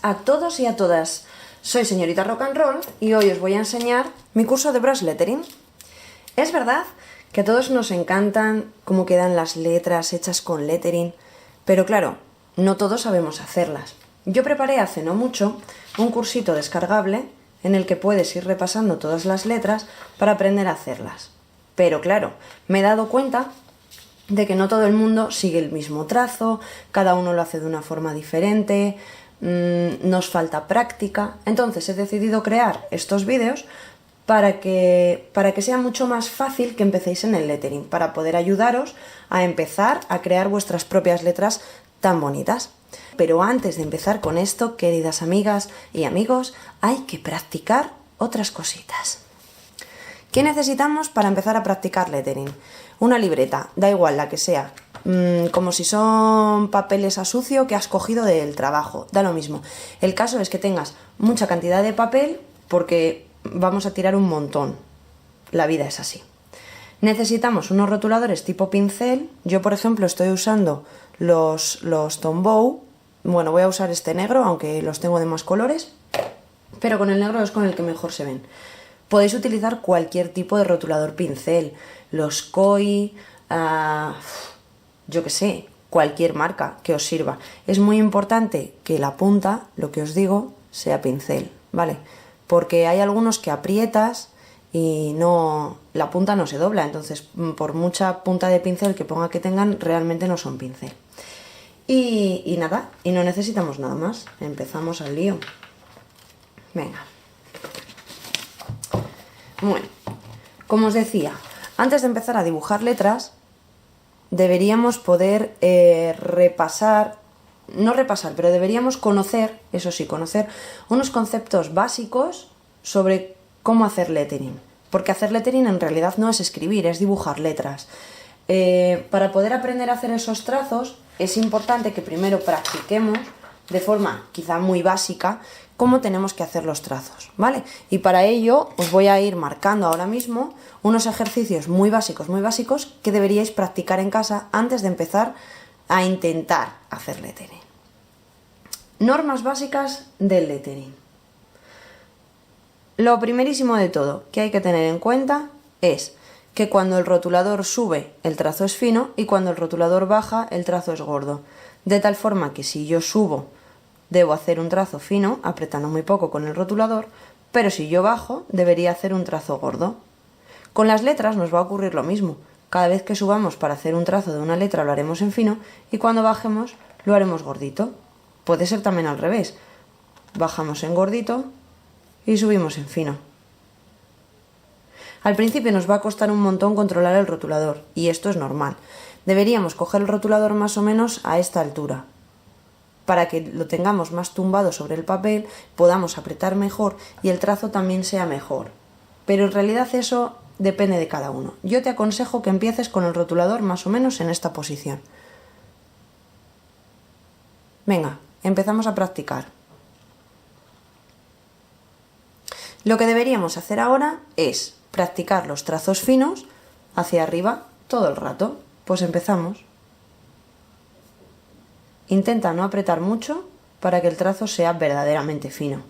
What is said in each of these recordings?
a todos y a todas. Soy señorita Rock and Roll y hoy os voy a enseñar mi curso de brush lettering. Es verdad que a todos nos encantan cómo quedan las letras hechas con lettering, pero claro, no todos sabemos hacerlas. Yo preparé hace no mucho un cursito descargable en el que puedes ir repasando todas las letras para aprender a hacerlas. Pero claro, me he dado cuenta de que no todo el mundo sigue el mismo trazo, cada uno lo hace de una forma diferente, nos falta práctica. Entonces he decidido crear estos vídeos para que sea mucho más fácil que empecéis en el lettering, para poder ayudaros a empezar a crear vuestras propias letras tan bonitas. Pero antes de empezar con esto, queridas amigas y amigos, hay que practicar otras cositas. ¿Qué necesitamos para empezar a practicar lettering? Una libreta, da igual la que sea, como si son papeles a sucio que has cogido del trabajo, da lo mismo. El caso es que tengas mucha cantidad de papel porque vamos a tirar un montón. La vida es así. Necesitamos unos rotuladores tipo pincel. Yo, por ejemplo, estoy usando los Tombow. Bueno, voy a usar este negro, aunque los tengo de más colores, pero con el negro es con el que mejor se ven. Podéis utilizar cualquier tipo de rotulador pincel, los Koi, yo que sé, cualquier marca que os sirva. Es muy importante que la punta, lo que os digo, sea pincel, ¿vale? Porque hay algunos que aprietas y no, la punta no se dobla, entonces por mucha punta de pincel que ponga que tengan, realmente no son pincel. Y nada, y no necesitamos nada más. Empezamos al lío. Venga. Bueno, como os decía, antes de empezar a dibujar letras, deberíamos poder pero deberíamos conocer, eso sí, conocer unos conceptos básicos sobre cómo hacer lettering. Porque hacer lettering en realidad no es escribir, es dibujar letras. Para poder aprender a hacer esos trazos, es importante que primero practiquemos de forma quizá muy básica cómo tenemos que hacer los trazos, ¿vale? Y para ello os voy a ir marcando ahora mismo unos ejercicios muy básicos que deberíais practicar en casa antes de empezar a intentar hacer lettering. Normas básicas del lettering. Lo primerísimo de todo que hay que tener en cuenta es que cuando el rotulador sube el trazo es fino y cuando el rotulador baja el trazo es gordo. De tal forma que si yo subo debo hacer un trazo fino, apretando muy poco con el rotulador, pero si yo bajo debería hacer un trazo gordo. Con las letras nos va a ocurrir lo mismo. Cada vez que subamos para hacer un trazo de una letra lo haremos en fino y cuando bajemos lo haremos gordito. Puede ser también al revés. Bajamos en gordito y subimos en fino. Al principio nos va a costar un montón controlar el rotulador, y esto es normal. Deberíamos coger el rotulador más o menos a esta altura, para que lo tengamos más tumbado sobre el papel, podamos apretar mejor y el trazo también sea mejor. Pero en realidad eso depende de cada uno. Yo te aconsejo que empieces con el rotulador más o menos en esta posición. Venga, empezamos a practicar. Lo que deberíamos hacer ahora es practicar los trazos finos hacia arriba todo el rato. Pues empezamos. Intenta no apretar mucho para que el trazo sea verdaderamente fino.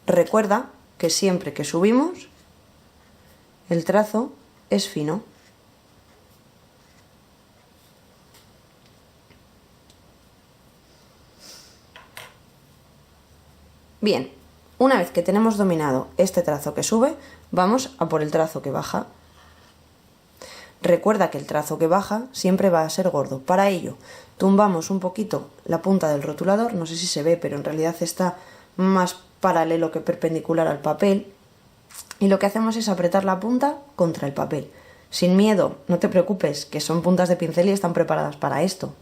Recuerda que siempre que subimos, el trazo es fino. Bien, una vez que tenemos dominado este trazo que sube, vamos a por el trazo que baja. Recuerda que el trazo que baja siempre va a ser gordo. Para ello, tumbamos un poquito la punta del rotulador, no sé si se ve, pero en realidad está más paralelo que perpendicular al papel. Y lo que hacemos es apretar la punta contra el papel. Sin miedo, no te preocupes, que son puntas de pincel y están preparadas para esto.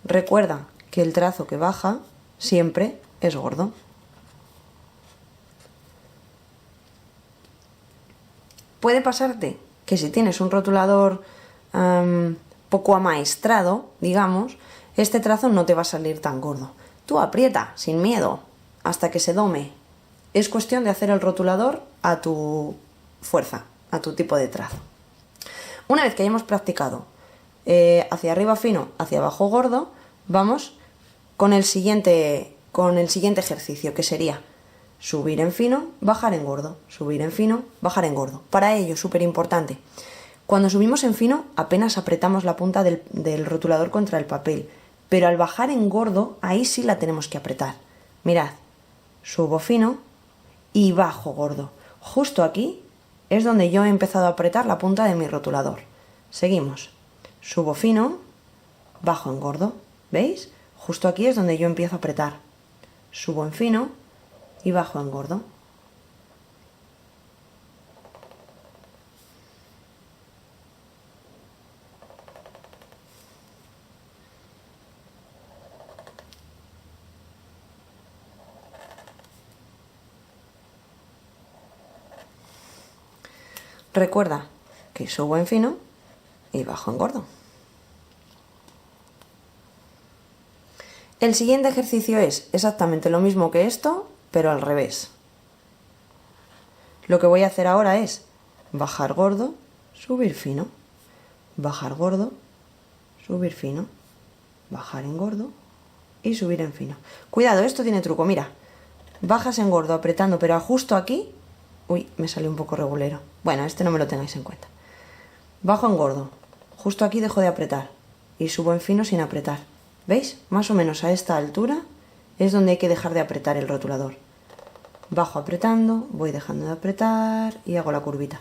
Recuerda que el trazo que baja siempre es gordo. Puede pasarte que si tienes un rotulador poco amaestrado, digamos, este trazo no te va a salir tan gordo. Tú aprieta, sin miedo, hasta que se dome. Es cuestión de hacer el rotulador a tu fuerza, a tu tipo de trazo. Una vez que hayamos practicado hacia arriba fino, hacia abajo gordo, vamos con el siguiente ejercicio, que sería subir en fino, bajar en gordo, subir en fino, bajar en gordo. Para ello, súper importante, cuando subimos en fino apenas apretamos la punta del rotulador contra el papel, pero al bajar en gordo, ahí sí la tenemos que apretar. Mirad, subo fino y bajo gordo. Justo aquí es donde yo he empezado a apretar la punta de mi rotulador. Seguimos. Subo fino, bajo en gordo. ¿Veis? Justo aquí es donde yo empiezo a apretar. Subo en fino y bajo en gordo. Recuerda que subo en fino y bajo en gordo. El siguiente ejercicio es exactamente lo mismo que esto, pero al revés. Lo que voy a hacer ahora es bajar gordo, subir fino, bajar gordo, subir fino, bajar en gordo y subir en fino. Cuidado, esto tiene truco, mira. Bajas en gordo apretando, pero justo aquí... Uy, me salió un poco regulero. Bueno, este no me lo tengáis en cuenta. Bajo en gordo, justo aquí dejo de apretar y subo en fino sin apretar. ¿Veis? Más o menos a esta altura es donde hay que dejar de apretar el rotulador. Bajo apretando, voy dejando de apretar y hago la curvita.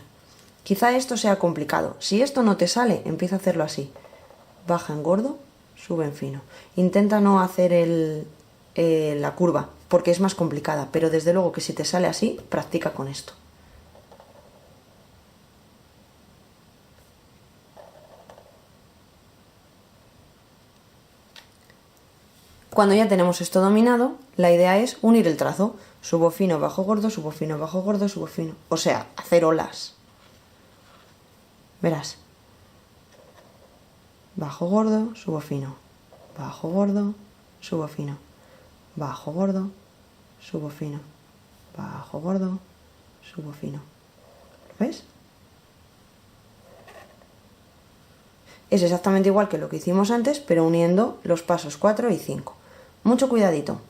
Quizá esto sea complicado. Si esto no te sale, empieza a hacerlo así. Baja en gordo, sube en fino. Intenta no hacer la curva, porque es más complicada, pero desde luego que si te sale así, practica con esto. Cuando ya tenemos esto dominado, la idea es unir el trazo. Subo fino, bajo gordo, subo fino, bajo gordo, subo fino. O sea, hacer olas. Verás. Bajo gordo, subo fino. Bajo gordo, subo fino. Bajo gordo, subo fino. Bajo gordo, subo fino. ¿Ves? Es exactamente igual que lo que hicimos antes, pero uniendo los pasos 4 y 5. Mucho cuidadito.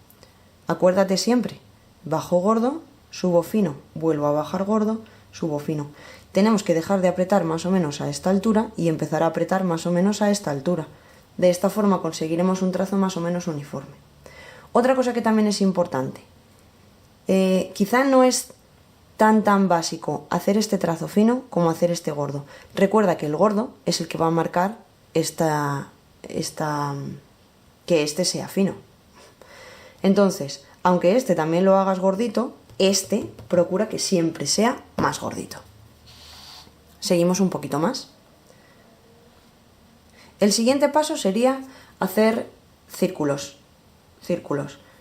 Acuérdate siempre, bajo gordo, subo fino, vuelvo a bajar gordo, subo fino. Tenemos que dejar de apretar más o menos a esta altura y empezar a apretar más o menos a esta altura. De esta forma conseguiremos un trazo más o menos uniforme. Otra cosa que también es importante, quizá no es tan básico hacer este trazo fino como hacer este gordo. Recuerda que el gordo es el que va a marcar que este sea fino. Entonces, aunque este también lo hagas gordito, este procura que siempre sea más gordito. Seguimos un poquito más. El siguiente paso sería hacer círculos.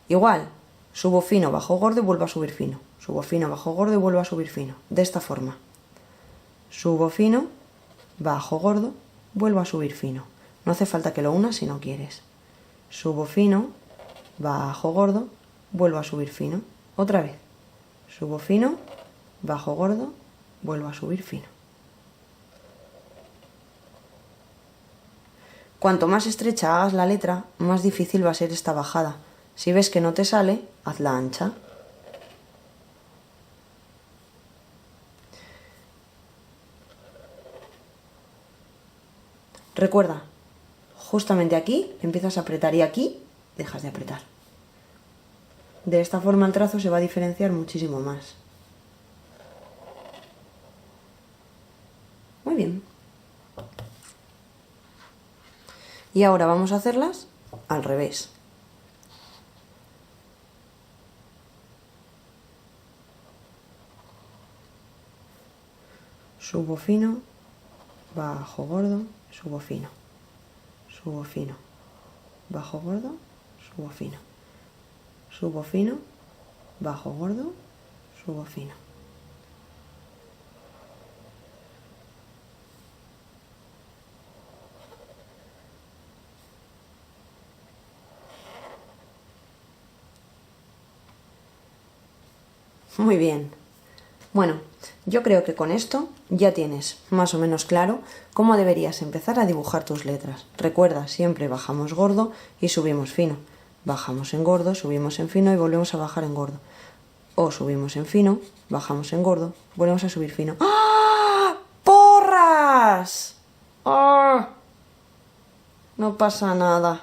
Igual, subo fino, bajo gordo y vuelvo a subir fino. Subo fino, bajo gordo y vuelvo a subir fino. De esta forma. Subo fino, bajo gordo, vuelvo a subir fino. No hace falta que lo unas si no quieres. Subo fino, bajo gordo, vuelvo a subir fino. Otra vez. Subo fino, bajo gordo, vuelvo a subir fino. Cuanto más estrecha hagas la letra, más difícil va a ser esta bajada. Si ves que no te sale, hazla ancha. Recuerda, justamente aquí empiezas a apretar y aquí dejas de apretar. De esta forma el trazo se va a diferenciar muchísimo más. Muy bien. Y ahora vamos a hacerlas al revés. Subo fino, bajo gordo, subo fino, subo fino, bajo gordo, subo fino. Subo fino, bajo gordo, subo fino. Muy bien. Bueno, yo creo que con esto ya tienes más o menos claro cómo deberías empezar a dibujar tus letras. Recuerda, siempre bajamos gordo y subimos fino. Bajamos en gordo, subimos en fino y volvemos a bajar en gordo. O subimos en fino, bajamos en gordo, volvemos a subir fino. ¡Ah! ¡Porras! ¡Ah! No pasa nada.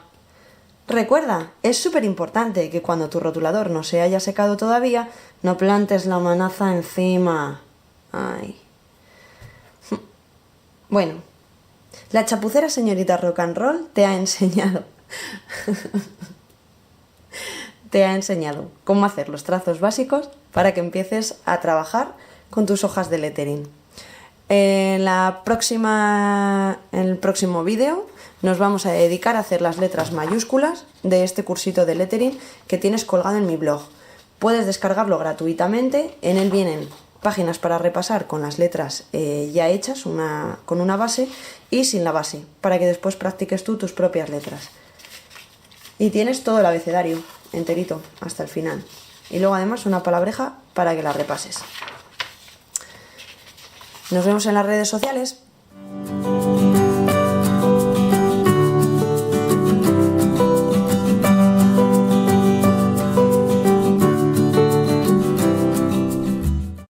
Recuerda, es súper importante que cuando tu rotulador no se haya secado todavía, no plantes la manaza encima. Ay. Bueno, la chapucera señorita Rock and Roll te ha enseñado cómo hacer los trazos básicos para que empieces a trabajar con tus hojas de lettering. En el próximo vídeo nos vamos a dedicar a hacer las letras mayúsculas de este cursito de lettering que tienes colgado en mi blog. Puedes descargarlo gratuitamente, en él vienen páginas para repasar con las letras ya hechas, con una base y sin la base, para que después practiques tú tus propias letras. Y tienes todo el abecedario enterito hasta el final. Y luego además una palabreja para que la repases. Nos vemos en las redes sociales.